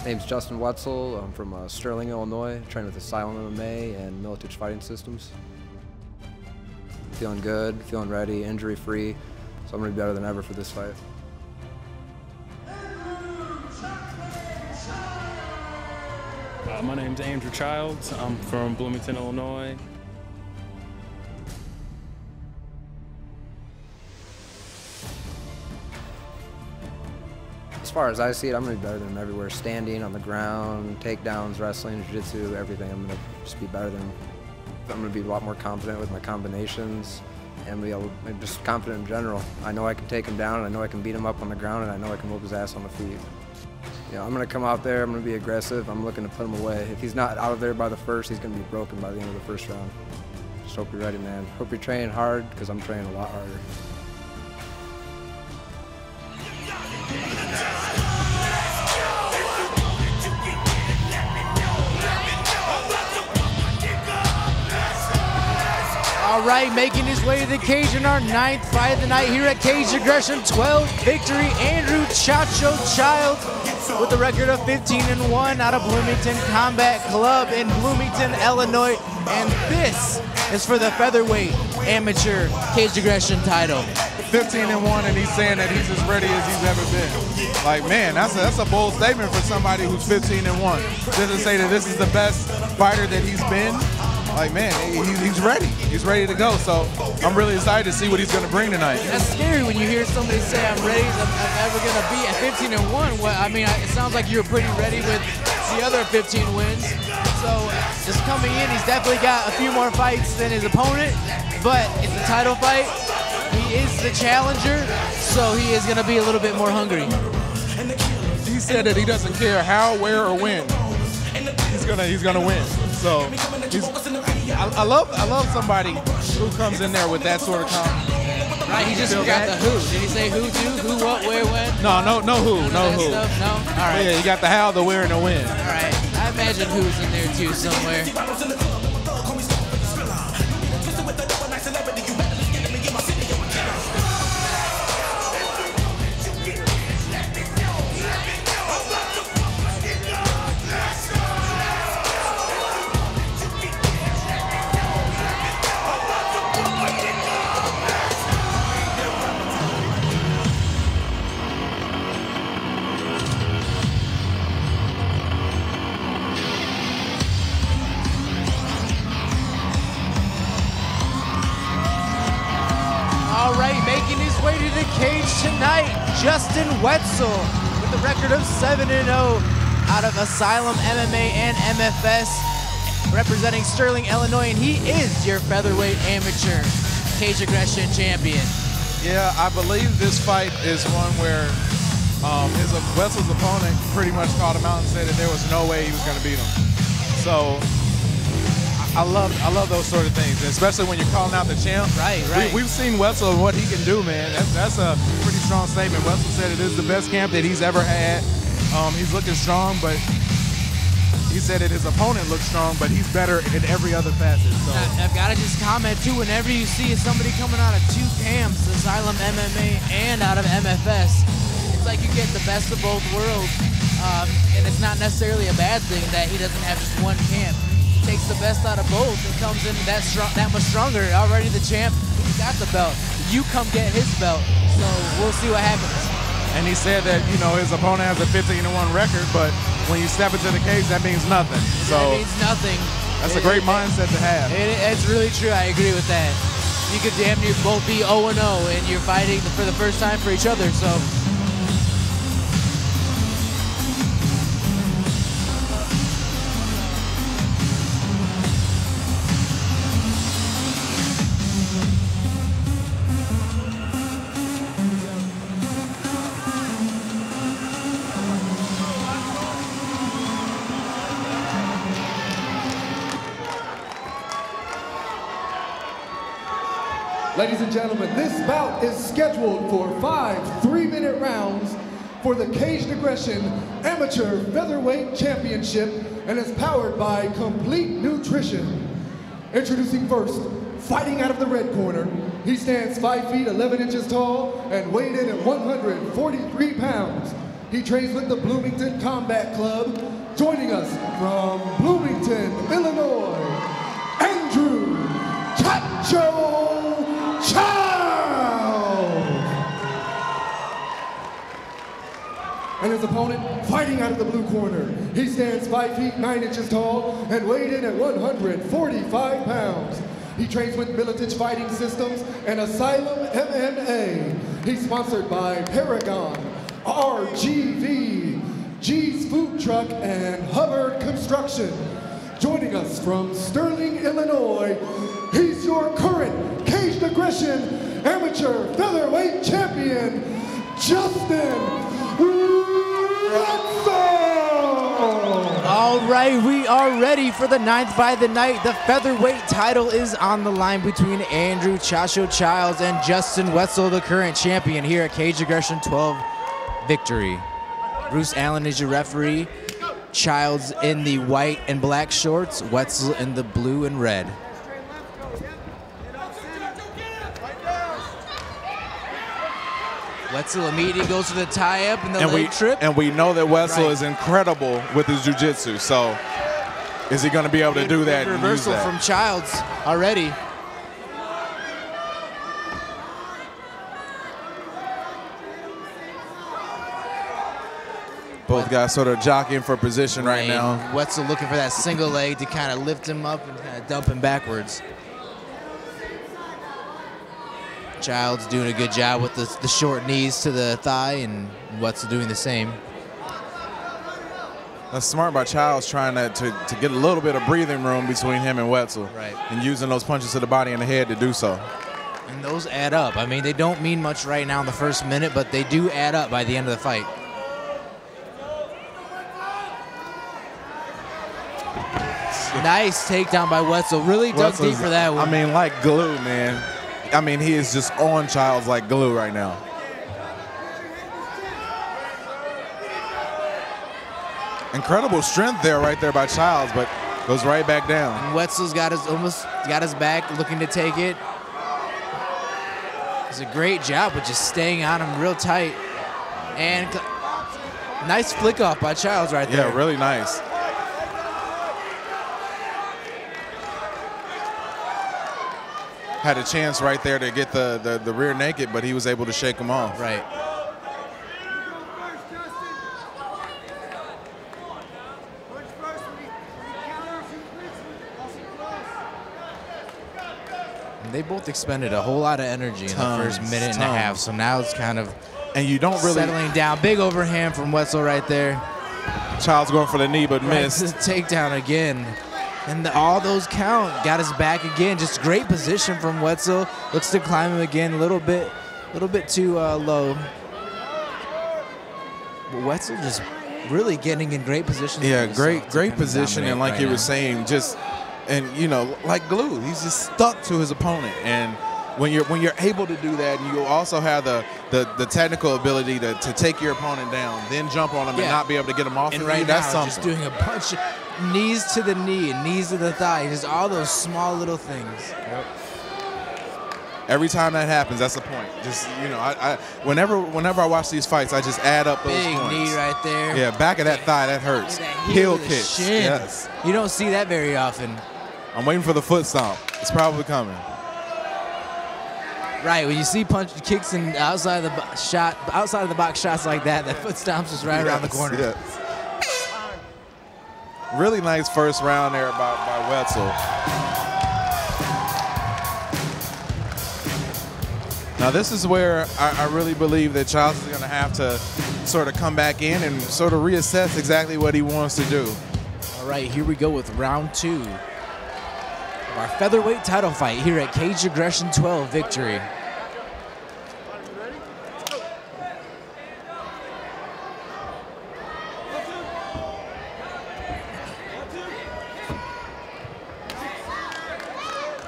Name's Justin Wetzell. I'm from Sterling, Illinois. Trained with XII MMA and Militich Fighting Systems. Feeling good, feeling ready, injury-free, so I'm going to be better than ever for this fight. My name's Andrew Childs. I'm from Bloomington, Illinois. As far as I see it, I'm going to be better than him everywhere. Standing, on the ground, takedowns, wrestling, jiu-jitsu, everything. I'm going to just be better than him. I'm going to be a lot more confident with my combinations and I'm just confident in general. I know I can take him down, and I know I can beat him up on the ground, and I know I can whoop his ass on the feet. You know, I'm going to come out there, I'm going to be aggressive, I'm looking to put him away. If he's not out of there by the first, he's going to be broken by the end of the first round. Just hope you're ready, man. Hope you're training hard, because I'm training a lot harder. All right, making his way to the cage in our 9th fight of the night here at Cage Aggression 12 victory, Andrew Chacho Childs with a record of 15-1 out of Bloomington Combat Club in Bloomington, Illinois. And this is for the Featherweight Amateur Cage Aggression title. 15-1, and he's saying that he's as ready as he's ever been. Like, man, that's a bold statement for somebody who's 15-1. Just to say that this is the best fighter that he's been. Like, man, he's ready. He's ready to go. So I'm really excited to see what he's going to bring tonight. That's scary when you hear somebody say, I'm ready, I'm ever going to be at 15-1. Well, I mean, it sounds like you're pretty ready with the other 15 wins. So just coming in, he's definitely got a few more fights than his opponent, but it's a title fight. He is the challenger, so he is going to be a little bit more hungry. He said that he doesn't care how, where, or when. He's gonna win. So I love somebody who comes in there with that sort of confidence. Right, he just forgot the who. Did he say who too? Who, what, where, when? No who. No? All right. Yeah, you got the how, the where, and the when. All right. I imagine who's in there too somewhere. All right, making his way to the cage tonight, Justin Wetzell with a record of 7-0 out of Asylum MMA and MFS, representing Sterling, Illinois, and he is your featherweight amateur Cage Aggression champion. Yeah, I believe this fight is one where Wetzell's opponent pretty much called him out and said that there was no way he was going to beat him. So I love those sort of things, especially when you're calling out the champ. Right. We've seen Wetzell and what he can do, man. That's a pretty strong statement. Wetzell said it is the best camp that he's ever had. He's looking strong, but he said that his opponent looks strong, but he's better in every other facet. So I've got to just comment too, whenever you see somebody coming out of two camps, Asylum MMA and out of MFS, it's like you get the best of both worlds. And it's not necessarily a bad thing that he doesn't have just one camp. Takes the best out of both and comes in that much stronger. Already the champ, he's got the belt. You come get his belt. So we'll see what happens. And he said that, you know, his opponent has a 15-1 record, but when you step into the cage, that means nothing. So that means nothing. That's a great mindset to have. It's really true. I agree with that. You could damn near both be 0-0, and you're fighting for the first time for each other. So. Ladies and gentlemen, this bout is scheduled for 5 3-minute rounds for the Caged Aggression Amateur Featherweight Championship and is powered by Complete Nutrition. Introducing first, fighting out of the red corner. He stands 5 feet 11 inches tall and weighed in at 143 pounds. He trains with the Bloomington Combat Club. Joining us from Bloomington, Illinois, Andrew Chacho Child. And his opponent fighting out of the blue corner. He stands 5 feet 9 inches tall and weighed in at 145 pounds. He trains with Militich Fighting Systems and Asylum MMA. He's sponsored by Paragon, RGV, G's Food Truck, and Hubbard Construction. Joining us from Sterling, Illinois, he's your current Caged Aggression Amateur Featherweight Champion, Justin Wetzell. All right, we are ready for the 9th fight of the night. The featherweight title is on the line between Andrew Chacho Childs and Justin Wetzell, the current champion here at Cage Aggression 12 Victory. Bruce Allen is your referee. Childs in the white and black shorts, Wetzell in the blue and red. Wetzell immediately goes to the tie-up and the leg trip. And we know that Wetzell is incredible with his jiu-jitsu, so is he going to be able to do that? Reversal from Childs already. Both guys sort of jockeying for position right now. Wetzell looking for that single leg to kind of lift him up and kind of dump him backwards. Childs doing a good job with the short knees to the thigh, and Wetzell doing the same. That's smart by Childs, trying to get a little bit of breathing room between him and Wetzell. Right. And using those punches to the body and the head to do so. And those add up. I mean, they don't mean much right now in the first minute, but they do add up by the end of the fight. Nice takedown by Wetzell. Really dug deep for that one. I mean, like glue, man. I mean, he is just on Childs like glue right now. Incredible strength there, right there by Childs, but goes right back down. And Wetzell's almost got his back, looking to take it. It's a great job with just staying on him real tight. And nice flick off by Childs right there. Yeah, really nice. Had a chance right there to get the rear naked, but he was able to shake him off. Right. And they both expended a whole lot of energy in the first minute and a half, so now it's kind of you don't really settling down. Big overhand from Wetzell right there. Childs going for the knee, but missed. Takedown again. And all those count. Got his back again. Just great position from Wetzell. Looks to climb him again a little bit too low. But Wetzell just really getting in great position. Yeah, great position. And like you were saying, you know, like glue. He's just stuck to his opponent. And when you're able to do that, and you also have the technical ability to take your opponent down, then jump on him and not be able to get him off of you, that's something. Just doing a bunch of knees to the knee and knees to the thigh, just all those small little things. Yep. Every time that happens, that's the point. Just, you know, whenever I watch these fights, I just add up those points. Big knee right there. Yeah, back of that thigh, that hurts. Heel kicks. Yes. You don't see that very often. I'm waiting for the foot stomp. It's probably coming. Right, when you see kicks and outside of the box shots like that, that foot stomps is right around the corner. Yes. Really nice first round there by Wetzell. Now this is where I really believe that Childs is going to have to sort of come back in and sort of reassess exactly what he wants to do. All right, here we go with round 2 of our featherweight title fight here at Cage Aggression 12 Victory.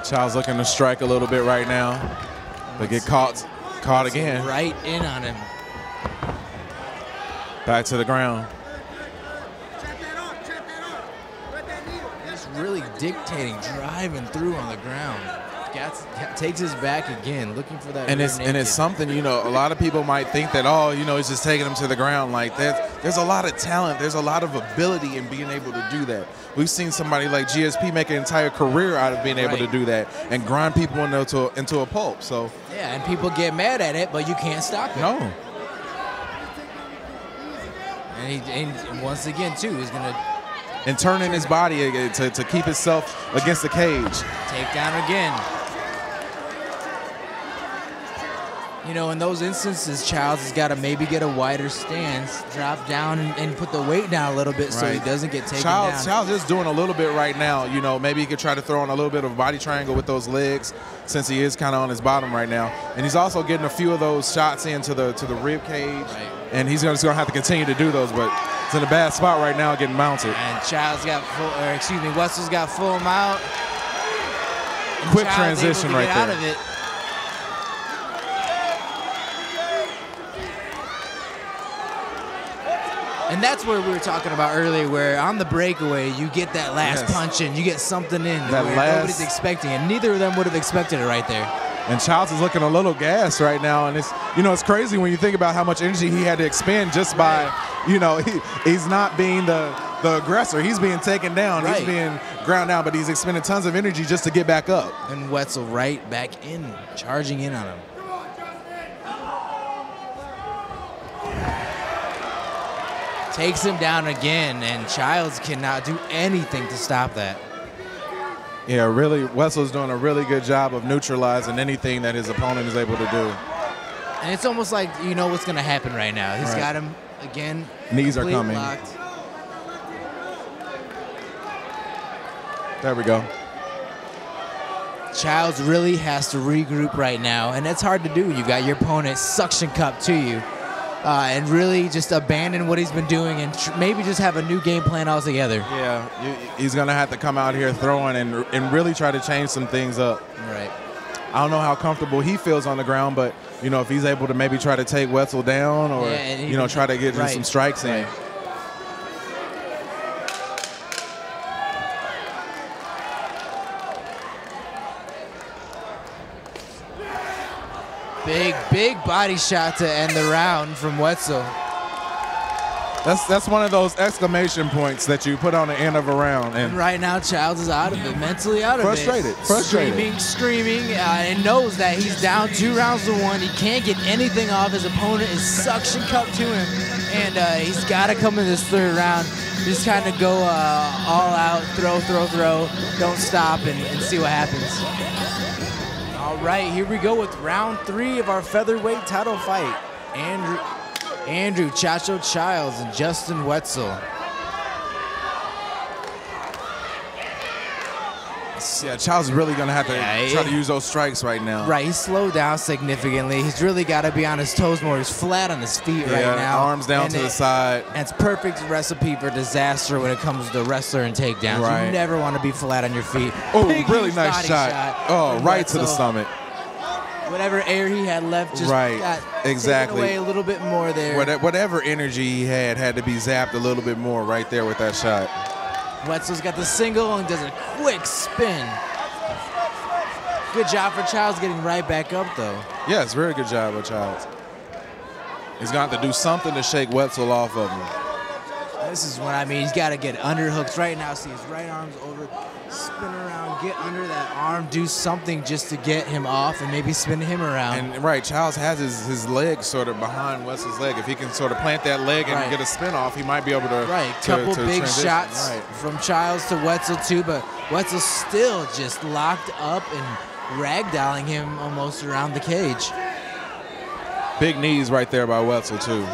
Childs looking to strike a little bit right now, but get caught again. Right in on him. Back to the ground. Just really dictating, driving through on the ground. takes his back again, looking for that. And it's something, you know, a lot of people might think that, oh, you know, he's just taking him to the ground. Like there's a lot of talent, there's a lot of ability in being able to do that. We've seen somebody like GSP make an entire career out of being able to do that and grind people into a pulp. So yeah, and people get mad at it, but you can't stop it. No. And once again too, he's gonna turning his body to keep himself against the cage. Take down again. You know, in those instances, Childs has got to maybe get a wider stance, drop down, and put the weight down a little bit so he doesn't get taken down. Childs is doing a little bit right now. You know, maybe he could try to throw in a little bit of a body triangle with those legs since he is kind of on his bottom right now. And he's also getting a few of those shots into the rib cage. Right. And he's just going to have to continue to do those, but it's in a bad spot right now getting mounted. And Childs got full, or excuse me, Wetzell's got full mount. Quick transition right there. Out of it. And that's where we were talking about earlier, where on the breakaway, you get that last punch in, you get something in that nobody's expecting, and neither of them would have expected it right there. And Childs is looking a little gassed right now, and it's crazy when you think about how much energy he had to expend just by, he's not being the aggressor. He's being taken down. He's being ground down, but he's expending tons of energy just to get back up. And Wetzell right back in, charging in on him. Takes him down again, and Childs cannot do anything to stop that. Yeah, really, Wetzell's doing a really good job of neutralizing anything that his opponent is able to do. And it's almost like you know what's going to happen right now. He's got him again. Knees are coming. Locked. There we go. Childs really has to regroup right now, and that's hard to do. You got your opponent suction cup to you. And really just abandon what he's been doing and maybe just have a new game plan altogether. Yeah, he's going to have to come out here throwing and really try to change some things up. Right. I don't know how comfortable he feels on the ground, but, if he's able to maybe try to take Wetzell down or, try to get some strikes in. Big body shot to end the round from Wetzell. That's one of those exclamation points that you put on the end of a round. And right now, Childs is out of it, mentally out of it. Frustrated. Screaming, and knows that he's down 2 rounds to 1. He can't get anything off. His opponent is suction cupped to him, and he's got to come in this 3rd round. Just kind of go all out, throw, don't stop, and see what happens. All right, here we go with round 3 of our featherweight title fight. Andrew Chacho Childs and Justin Wetzell. Yeah, Childs is really going to have to try to use those strikes right now. Right, he's slowed down significantly. He's really got to be on his toes more. He's flat on his feet right now. Arms down to the side. And it's perfect recipe for disaster when it comes to wrestler and takedowns. Right. You never want to be flat on your feet. Oh, really nice shot. Oh, right to the stomach. Whatever air he had left just got taken away a little bit more there. Whatever energy he had to be zapped a little bit more right there with that shot. Wetzell's got the single and does a quick spin. Good job for Childs getting right back up, though. Yes, very good job with Childs. He's going to have to do something to shake Wetzell off of him. This is what I mean. He's got to get underhooks right now. See his right arm's over, spin around, get under that arm, do something just to get him off and maybe spin him around. And Childs has his leg sort of behind Wetzell's leg. If he can sort of plant that leg and get a spin off, he might be able to. Right, couple big shots from Childs to Wetzell too, but Wetzell still just locked up and ragdolling him almost around the cage. Big knees right there by Wetzell too.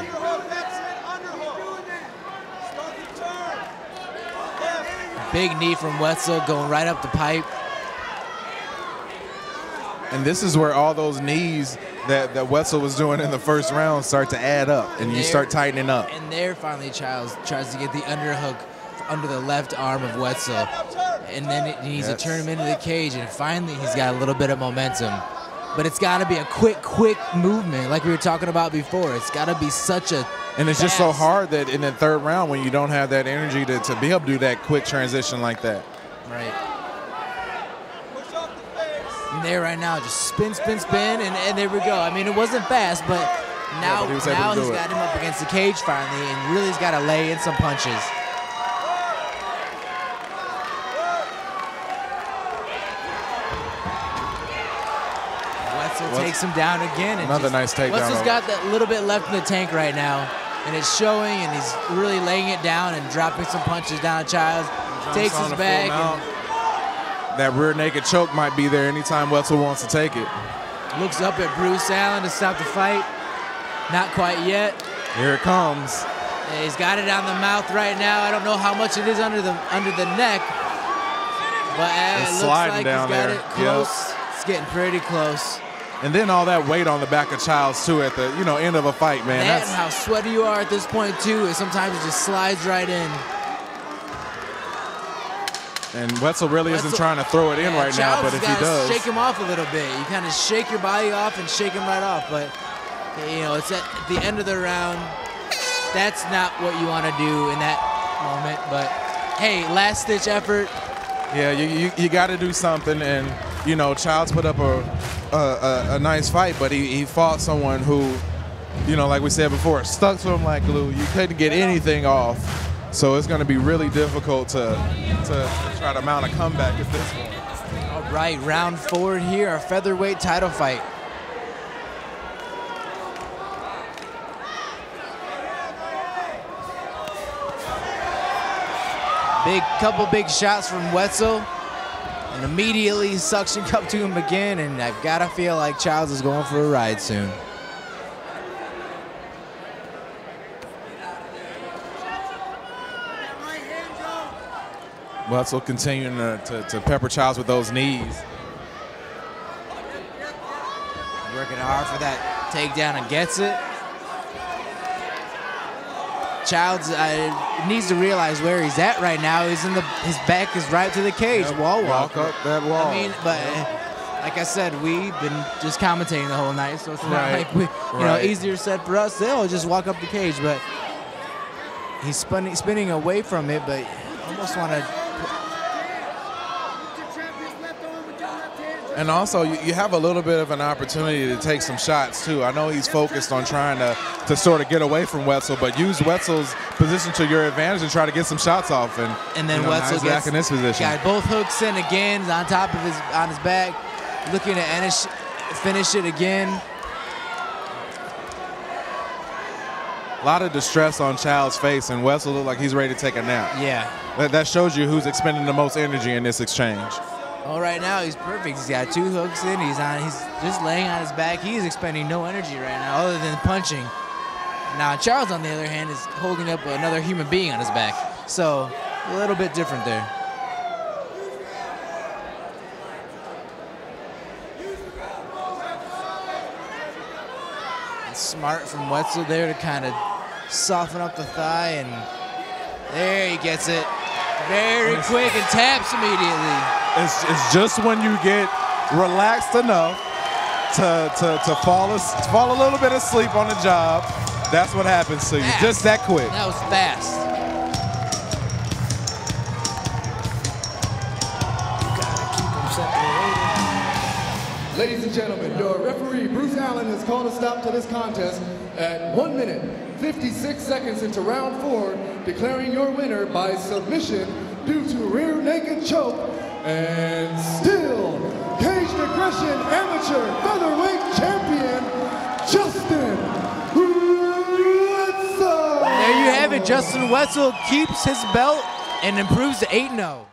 Big knee from Wetzell going right up the pipe. And this is where all those knees that Wetzell was doing in the 1st round start to add up, and you start tightening up. And there finally Childs tries to get the underhook under the left arm of Wetzell. And then he needs to turn him into the cage, and finally he's got a little bit of momentum. But it's got to be a quick movement like we were talking about before. It's got to be such a And it's just so hard that in the 3rd round when you don't have that energy to be able to do that quick transition like that. Right. And there right now, just spin, spin, spin, and there we go. I mean, it wasn't fast, but now, he's got him up against the cage finally, and really he's got to lay in some punches. Wetzell takes him down again. And another nice takedown. Wetzell's got that little bit left in the tank right now, and it's showing, and he's really laying it down and dropping some punches down Childs. Takes his back. That rear naked choke might be there anytime Wetzell wants to take it. Looks up at Bruce Allen to stop the fight. Not quite yet. Here it comes. He's got it on the mouth right now. I don't know how much it is under the neck, but it looks like he's got it close. Yep. It's getting pretty close. And then all that weight on the back of Childs too at the end of a fight, man. That and how sweaty you are at this point too, is sometimes it just slides right in. And Wetzell really isn't trying to throw it in right now, but if he does, shake him off a little bit. You kind of shake your body off and shake him right off. But it's at the end of the round. That's not what you want to do in that moment. But hey, last ditch effort. Yeah, you got to do something. And Childs put up a nice fight, but he fought someone who, like we said before, stuck to him like glue. You couldn't get anything off. So it's going to be really difficult to try to mount a comeback at this point. All right, round 4 here, our featherweight title fight. Couple big shots from Wetzell, and immediately suction cup to him again, and I've got to feel like Childs is going for a ride soon. Wetzell continuing to pepper Childs with those knees. Working hard for that takedown and gets it. Childs needs to realize where he's at right now. He's his back is right to the cage. Yep. Wall walk up that wall. I mean, but like I said, we've been just commentating the whole night, so it's not like easier said for us. They'll just walk up the cage, but he's spinning away from it, but almost want to. And also, you have a little bit of an opportunity to take some shots, too. I know he's focused on trying to sort of get away from Wetzell, but use Wetzell's position to your advantage and try to get some shots off. And then Wetzell back in this position. Got both hooks in again, on top of on his back, looking to finish it again. A lot of distress on Child's face, and Wetzell looked like he's ready to take a nap. Yeah. That shows you who's expending the most energy in this exchange. Well, right now he's perfect. He's got 2 hooks in. He's just laying on his back. He's expending no energy right now other than punching. Now Charles, on the other hand, is holding up another human being on his back. So a little bit different there. And smart from Wetzell there to kind of soften up the thigh, and there he gets it. Very quick and taps immediately. It's just when you get relaxed enough to fall a little bit asleep on the job, that's what happens to you. Fast. Just that quick. That was fast. Ladies and gentlemen, your referee, Bruce Allen, has called a stop to this contest at 1 minute, 56 seconds into round 4, declaring your winner by submission due to rear naked choke, and still Caged Aggression Amateur Featherweight Champion, Justin Wetzell. There you have it. Justin Wetzell keeps his belt and improves to 8-0.